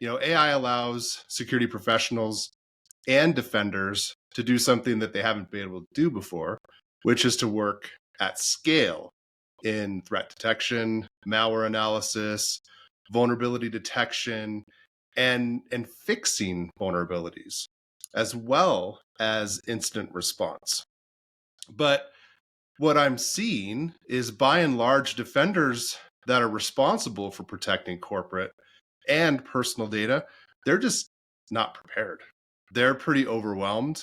AI allows security professionals and defenders to do something that they haven't been able to do before, which is to work at scale in threat detection, malware analysis, vulnerability detection, and fixing vulnerabilities, as well as incident response. But what I'm seeing is by and large defenders that are responsible for protecting corporate and personal data, they're just not prepared. They're pretty overwhelmed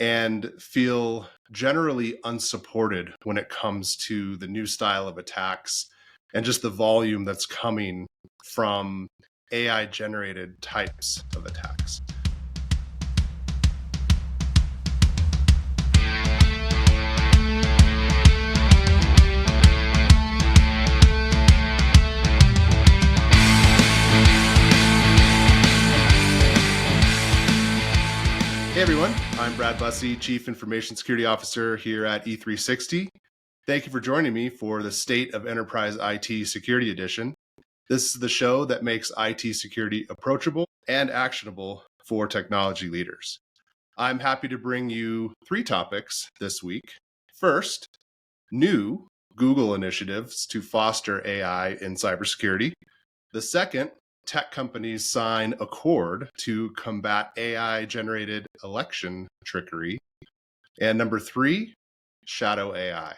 and feel generally unsupported when it comes to the new style of attacks and just the volume that's coming from AI generated types of attacks. Hey everyone, I'm Brad Bussie, Chief Information Security Officer here at E360. Thank you for joining me for the State of Enterprise IT Security Edition. This is the show that makes IT security approachable and actionable for technology leaders. I'm happy to bring you 3 topics this week. First, new Google initiatives to foster AI in cybersecurity. The second, tech companies sign accord to combat AI-generated election trickery. And number 3, shadow AI.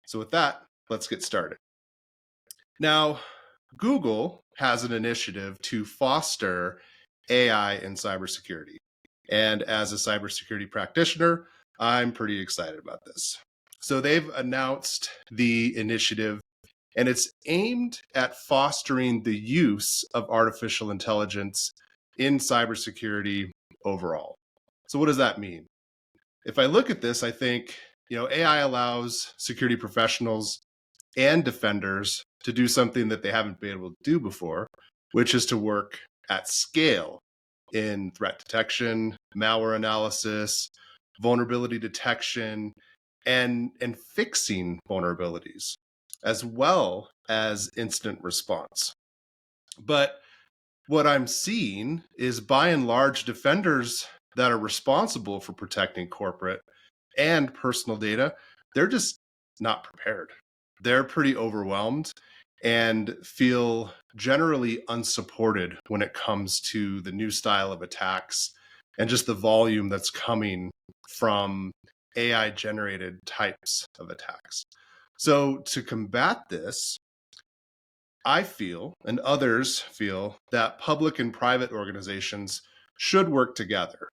So with that, let's get started. Now, Google has an initiative to foster AI in cybersecurity. And as a cybersecurity practitioner, I'm pretty excited about this. So they've announced the initiative, and it's aimed at fostering the use of artificial intelligence in cybersecurity overall. So what does that mean? If I look at this, I think, AI allows security professionals and defenders to do something that they haven't been able to do before, which is to work at scale in threat detection, malware analysis, vulnerability detection, and fixing vulnerabilities, as well as incident response. But what I'm seeing is by and large defenders that are responsible for protecting corporate and personal data, they're just not prepared. They're pretty overwhelmed and feel generally unsupported when it comes to the new style of attacks and just the volume that's coming from AI generated types of attacks. So to combat this, I feel, and others feel, that public and private organizations should work together.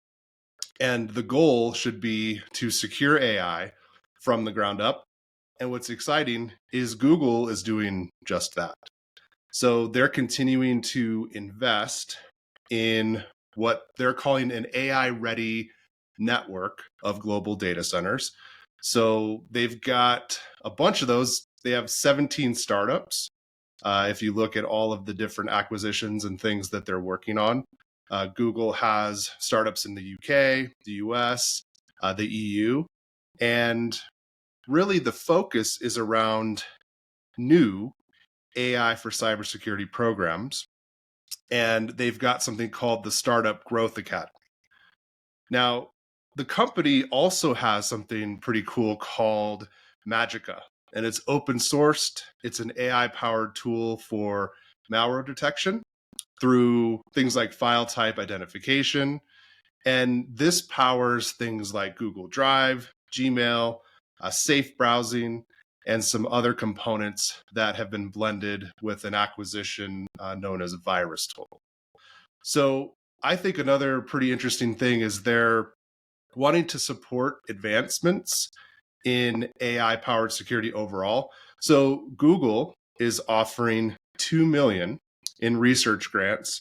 And the goal should be to secure AI from the ground up. And what's exciting is Google is doing just that. So they're continuing to invest in what they're calling an AI-ready network of global data centers. So they've got a bunch of those. They have 17 startups. If you look at all of the different acquisitions and things that they're working on, Google has startups in the UK, the US, the EU, and really the focus is around new AI for cybersecurity programs. And they've got something called the Startup Growth Academy. Now, the company also has something pretty cool called Magica, and it's open sourced. It's an AI powered tool for malware detection through things like file type identification. And this powers things like Google Drive, Gmail, safe browsing, and some other components that have been blended with an acquisition known as VirusTotal. So I think another pretty interesting thing is they're wanting to support advancements in AI-powered security overall. So Google is offering $2 million in research grants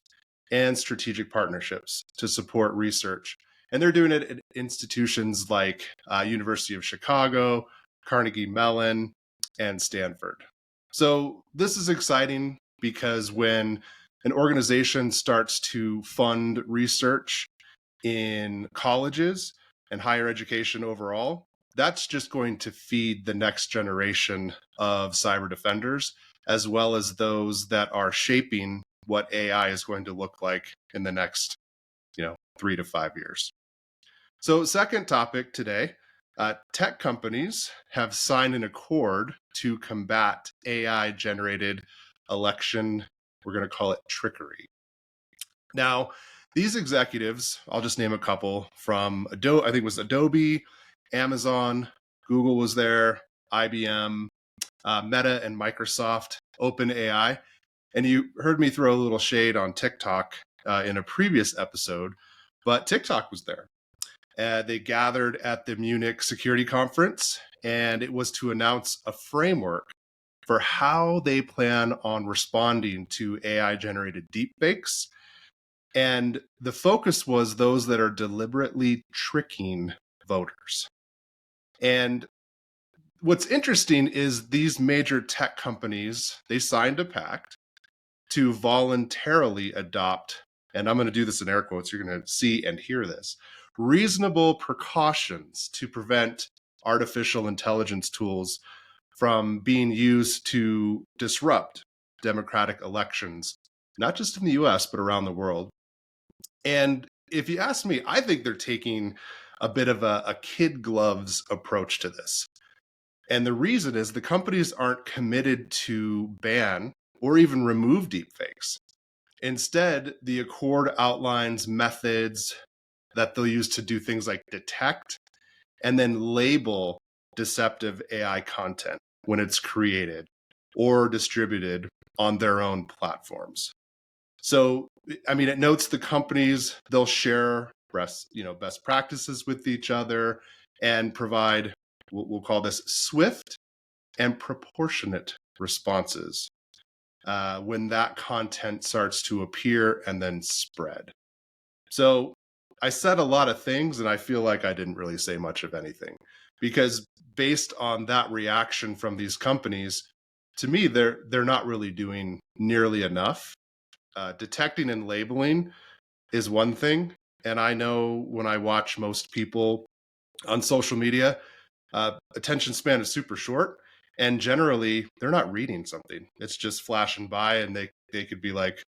and strategic partnerships to support research. And they're doing it at institutions like University of Chicago, Carnegie Mellon, and Stanford. So this is exciting because when an organization starts to fund research in colleges and higher education overall, that's just going to feed the next generation of cyber defenders, as well as those that are shaping what AI is going to look like in the next, 3 to 5 years. So, second topic today, tech companies have signed an accord to combat AI-generated election, we're going to call it trickery. Now, these executives, I'll just name a couple from Adobe, I think it was Adobe, Amazon, Google was there, IBM, Meta and Microsoft, OpenAI. And you heard me throw a little shade on TikTok in a previous episode, but TikTok was there. They gathered at the Munich Security Conference, and it was to announce a framework for how they plan on responding to AI-generated deepfakes. And the focus was those that are deliberately tricking voters. And what's interesting is these major tech companies, they signed a pact to voluntarily adopt, and I'm going to do this in air quotes, you're going to see and hear this, reasonable precautions to prevent artificial intelligence tools from being used to disrupt democratic elections, not just in the US, but around the world. And if you ask me, I think they're taking a bit of a kid gloves approach to this. And the reason is the companies aren't committed to ban or even remove deepfakes. Instead, the accord outlines methods that they'll use to do things like detect and then label deceptive AI content when it's created or distributed on their own platforms. So, it notes the companies, they'll share best practices with each other and provide, we'll call this swift and proportionate responses when that content starts to appear and then spread. So I said a lot of things, and I feel like I didn't really say much of anything, because based on that reaction from these companies, to me, they're not really doing nearly enough. Detecting and labeling is one thing, and I know when I watch most people on social media, attention span is super short, and generally they're not reading something. It's just flashing by, and they could be like,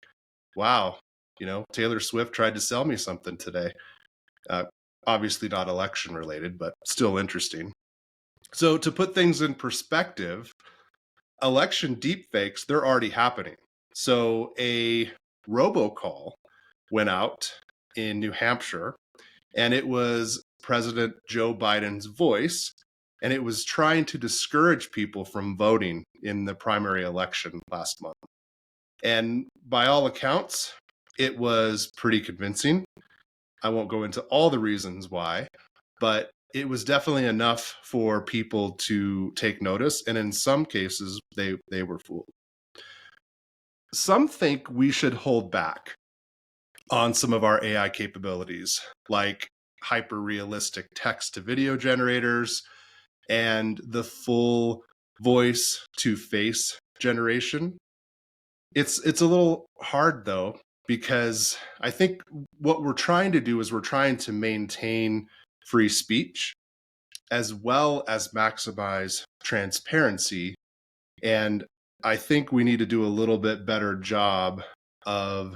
wow, Taylor Swift tried to sell me something today. Obviously not election related, but still interesting. So to put things in perspective, election deepfakes, they're already happening. So a robocall went out in New Hampshire, and it was President Joe Biden's voice, and it was trying to discourage people from voting in the primary election last month. And by all accounts, it was pretty convincing. I won't go into all the reasons why, but it was definitely enough for people to take notice. And in some cases, they were fooled. Some think we should hold back on some of our AI capabilities, like hyper-realistic text-to-video generators and the full voice-to-face generation. It's a little hard, though, because I think what we're trying to do is we're trying to maintain free speech as well as maximize transparency. And I think we need to do a little bit better job of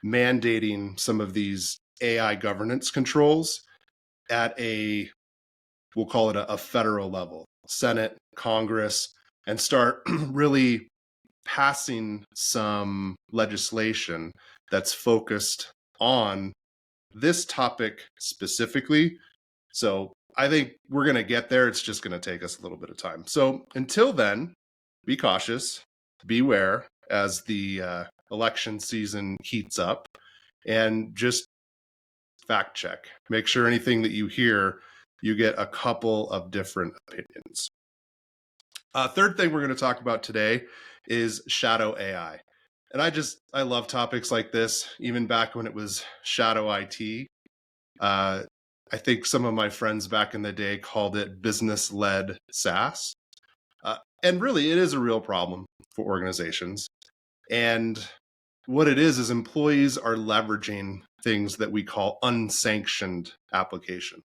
mandating some of these AI governance controls at we'll call it a federal level, Senate, Congress, and start really passing some legislation that's focused on this topic specifically. So I think we're going to get there. It's just going to take us a little bit of time. So until then, be cautious, beware as the election season heats up, and just fact check. Make sure anything that you hear, you get a couple of different opinions. Third thing we're going to talk about today is shadow AI. And I love topics like this, even back when it was shadow IT. I think some of my friends back in the day called it business-led SaaS. And really, it is a real problem for organizations. And what it is employees are leveraging things that we call unsanctioned application.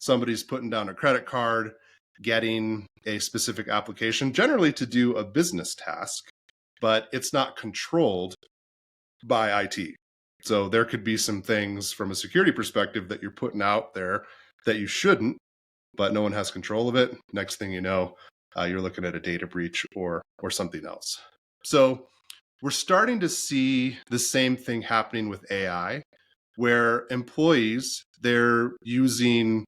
Somebody's putting down a credit card, getting a specific application, generally to do a business task, but it's not controlled. by IT. So there could be some things from a security perspective that you're putting out there that you shouldn't, but no one has control of it. Next thing you know, you're looking at a data breach or something else. So we're starting to see the same thing happening with AI, where employees, they're using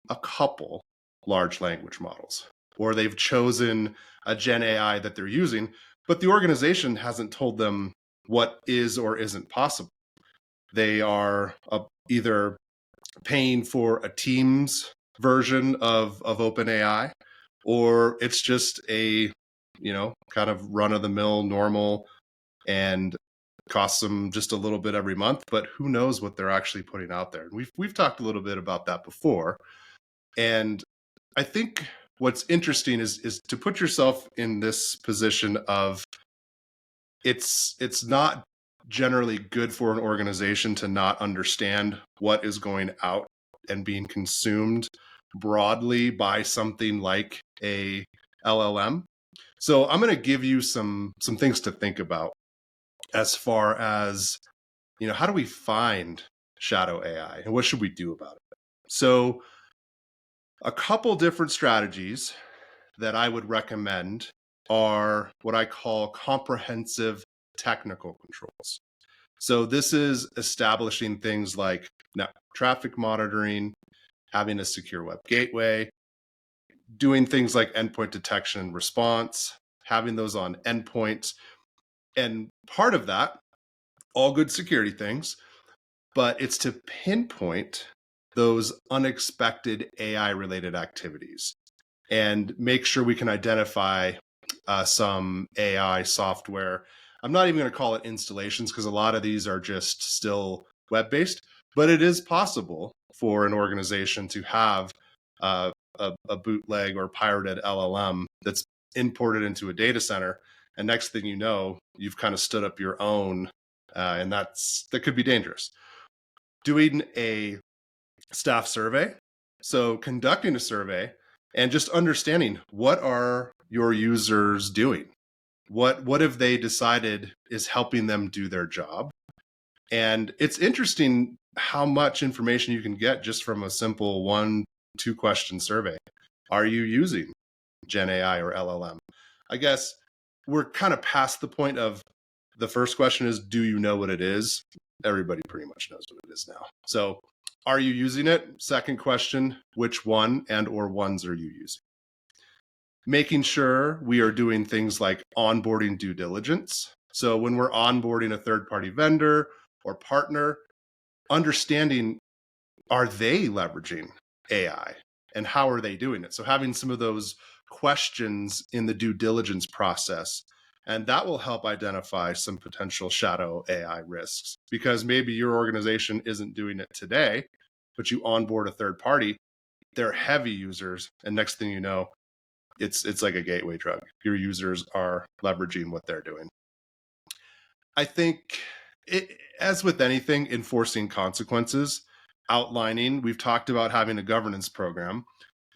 a couple large language models, or they've chosen a Gen AI that they're using, but the organization hasn't told them what is or isn't possible. They are either paying for a Teams version of OpenAI, or it's just a, kind of run of the mill normal and costs them just a little bit every month, but who knows what they're actually putting out there. And we've talked a little bit about that before. And I think what's interesting is to put yourself in this position of it's not generally good for an organization to not understand what is going out and being consumed broadly by something like a LLM. So I'm going to give you some things to think about as far as, how do we find shadow AI and what should we do about it? So a couple different strategies that I would recommend are what I call comprehensive technical controls. So this is establishing things like traffic monitoring, having a secure web gateway, doing things like endpoint detection and response, having those on endpoints. And part of that, all good security things, but it's to pinpoint those unexpected AI related activities and make sure we can identify some AI software. I'm not even going to call it installations because a lot of these are just still web-based, but it is possible for an organization to have a bootleg or pirated LLM that's imported into a data center. And next thing you know, you've kind of stood up your own, and that could be dangerous. Doing a staff survey, so conducting a survey and just understanding what are your users doing, what have they decided is helping them do their job. And it's interesting how much information you can get just from a simple 1-2 question survey. Are you using Gen AI or LLM? I guess we're kind of past the point of the first question is, do you know what it is? Everybody pretty much knows what it is now. So are you using it? Second question, which one and or ones are you using? Making sure we are doing things like onboarding due diligence. So when we're onboarding a third-party vendor or partner, understanding, are they leveraging AI and how are they doing it? So having some of those questions in the due diligence process, and that will help identify some potential shadow AI risks, because maybe your organization isn't doing it today, but you onboard a third party, they're heavy users, and next thing you know, it's like a gateway drug. Your users are leveraging what they're doing. I think, as with anything, enforcing consequences, outlining, we've talked about having a governance program,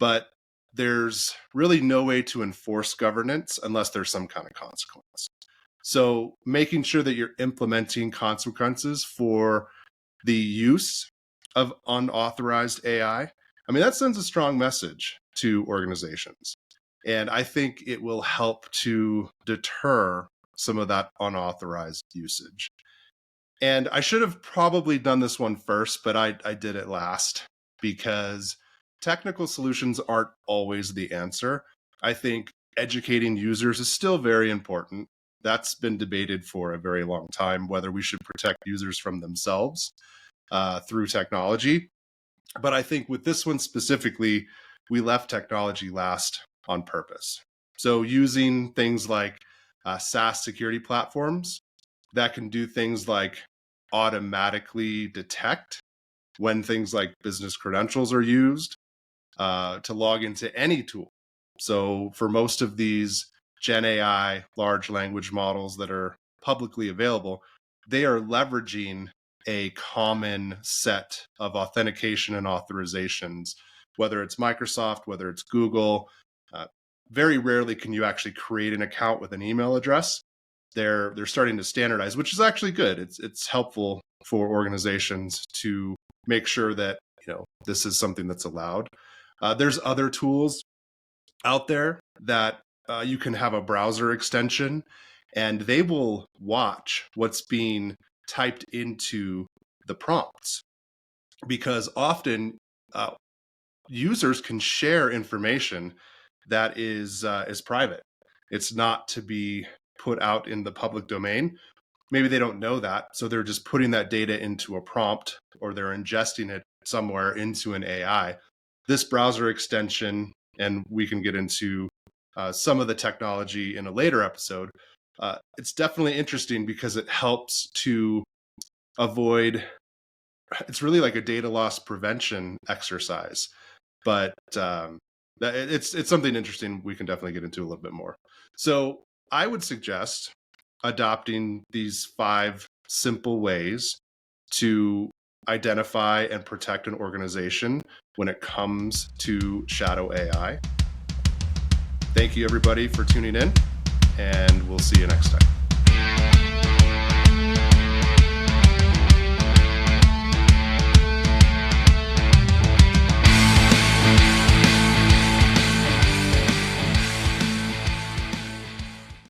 but there's really no way to enforce governance unless there's some kind of consequence. So making sure that you're implementing consequences for the use of unauthorized AI, I mean, that sends a strong message to organizations. And I think it will help to deter some of that unauthorized usage. And I should have probably done this one first, but I did it last because technical solutions aren't always the answer. I think educating users is still very important. That's been debated for a very long time, whether we should protect users from themselves through technology. But I think with this one specifically, we left technology last on purpose. So using things like SaaS security platforms that can do things like automatically detect when things like business credentials are used to log into any tool. So for most of these Gen AI large language models that are publicly available, they are leveraging a common set of authentication and authorizations, whether it's Microsoft, whether it's Google. Very rarely can you actually create an account with an email address, they're starting to standardize, which is actually good. It's helpful for organizations to make sure that this is something that's allowed. There's other tools out there that you can have a browser extension, and they will watch what's being typed into the prompts, because often users can share information that is private. It's not to be put out in the public domain. Maybe they don't know that, so they're just putting that data into a prompt, or they're ingesting it somewhere into an AI. This browser extension, and we can get into some of the technology in a later episode, it's definitely interesting because it helps to avoid, it's really like a data loss prevention exercise. But it's something interesting we can definitely get into a little bit more. So I would suggest adopting these 5 simple ways to identify and protect an organization when it comes to shadow AI. Thank you, everybody, for tuning in, and we'll see you next time.